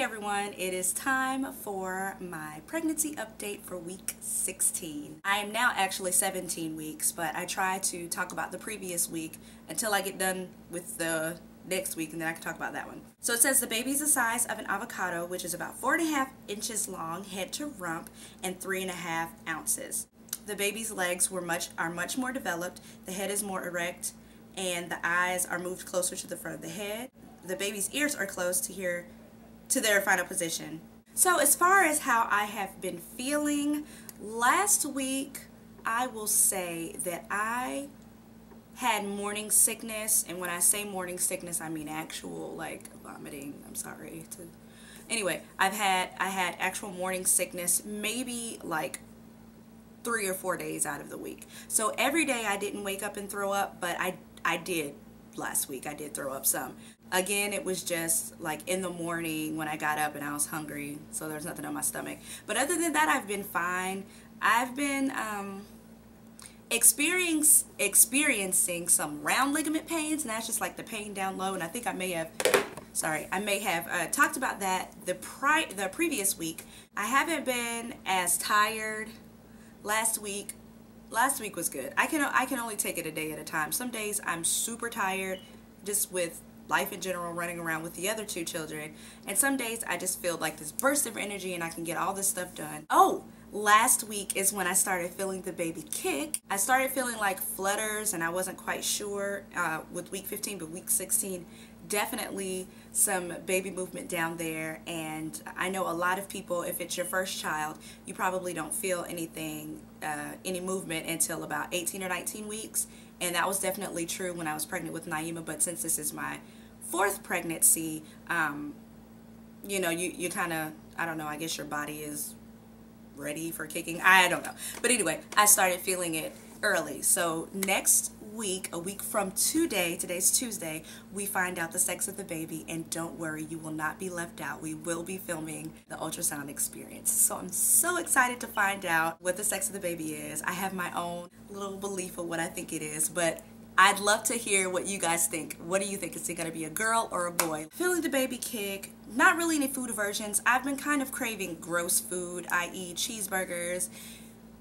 Hey everyone, it is time for my pregnancy update for week 16. I am now actually 17 weeks, but I try to talk about the previous week until I get done with the next week, and then I can talk about that one. So it says the baby's the size of an avocado, which is about 4.5 inches long, head to rump, and 3.5 ounces. The baby's legs are much more developed, the head is more erect, and the eyes are moved closer to the front of the head. The baby's ears are closed to their final position. So as far as how I have been feeling, last week I will say that I had morning sickness, and when I say morning sickness I mean actual like vomiting. I'm sorry to anyway, I had actual morning sickness maybe like 3 or 4 days out of the week. So every day I didn't wake up and throw up, but I did last week. I did throw up some. Again, it was just like in the morning when I got up and I was hungry, so there's nothing on my stomach. But other than that, I've been fine. I've been experiencing some round ligament pains, and that's just like the pain down low. And I think I may have talked about that the previous week. I haven't been as tired. Last week was good. I can only take it a day at a time. Some days I'm super tired just with life in general, running around with the other 2 children, and some days I just feel like this burst of energy and I can get all this stuff done. Oh, last week is when I started feeling the baby kick. I started feeling like flutters, and I wasn't quite sure with week 15, but week 16 definitely some baby movement down there. And I know a lot of people, if it's your first child, you probably don't feel anything, any movement until about 18 or 19 weeks. And that was definitely true when I was pregnant with Naima, but since this is my 4th pregnancy, you know, you kind of, I don't know, I guess your body is ready for kicking. I don't know. But anyway, I started feeling it early. So next week, a week from today, today's Tuesday, we find out the sex of the baby, and don't worry, you will not be left out. We will be filming the ultrasound experience. So I'm so excited to find out what the sex of the baby is. I have my own little belief of what I think it is, but I'd love to hear what you guys think. What do you think? Is it going to be a girl or a boy? Feeling the baby kick, not really any food aversions. I've been kind of craving gross food, i.e. cheeseburgers,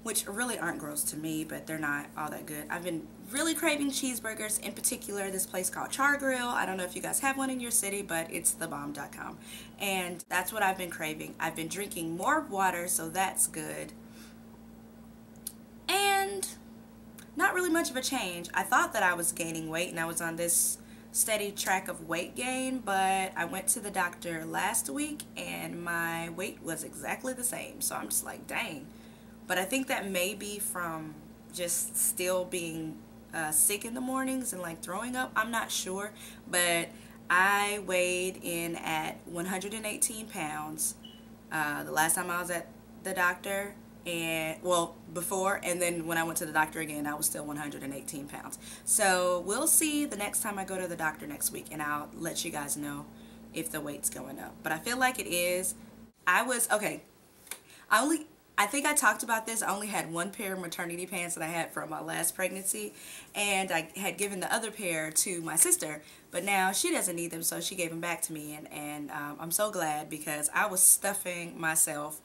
which really aren't gross to me, but they're not all that good. I've been really craving cheeseburgers, in particular this place called Char Grill. I don't know if you guys have one in your city, but it's thebomb.com. And that's what I've been craving. I've been drinking more water, so that's good. And not really much of a change. I thought that I was gaining weight and I was on this steady track of weight gain, but I went to the doctor last week and my weight was exactly the same. So I'm just like, dang. But I think that may be from just still being sick in the mornings and like throwing up. I'm not sure, but I weighed in at 118 pounds the last time I was at the doctor, and well, before, and then when I went to the doctor again, I was still 118 pounds. So we'll see the next time I go to the doctor next week, and I'll let you guys know if the weight's going up. But I feel like it is. I think I talked about this. I only had 1 pair of maternity pants that I had from my last pregnancy, and I had given the other pair to my sister, but now she doesn't need them, so she gave them back to me, and I'm so glad, because I was stuffing myself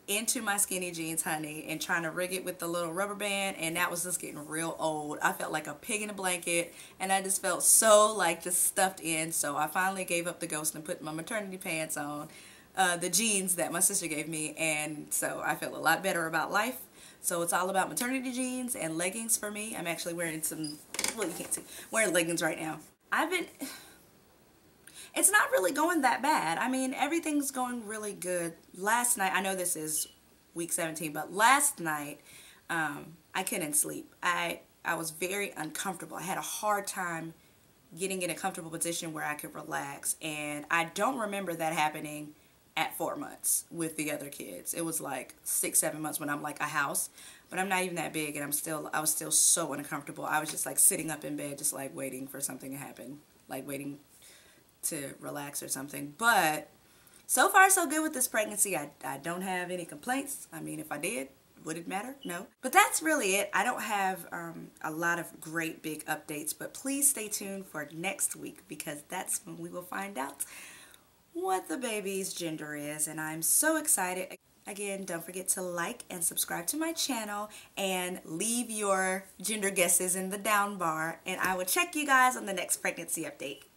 into my skinny jeans, honey, and trying to rig it with the little rubber band, and that was just getting real old. I felt like a pig in a blanket, and I just felt so like just stuffed in, so I finally gave up the ghost and put my maternity pants on. The jeans that my sister gave me, and so I feel a lot better about life. So it's all about maternity jeans and leggings for me. I'm actually wearing some, well, you can't see, wearing leggings right now. It's not really going that bad. I mean, everything's going really good. Last night, I know this is week 17, but last night I couldn't sleep. I was very uncomfortable. I had a hard time getting in a comfortable position where I could relax, and I don't remember that happening at 4 months with the other kids. It was like 6-7 months when I'm like a house, but I'm not even that big, and I was still so uncomfortable. I was just like sitting up in bed, just like waiting for something to happen, like waiting to relax or something. But so far so good with this pregnancy. I don't have any complaints. I mean, if I did, would it matter? No. But that's really it. I don't have a lot of great big updates, but please stay tuned for next week, because that's when we will find out what the baby's gender is, and I'm so excited. Again, don't forget to like and subscribe to my channel and leave your gender guesses in the down bar, and I will check you guys on the next pregnancy update.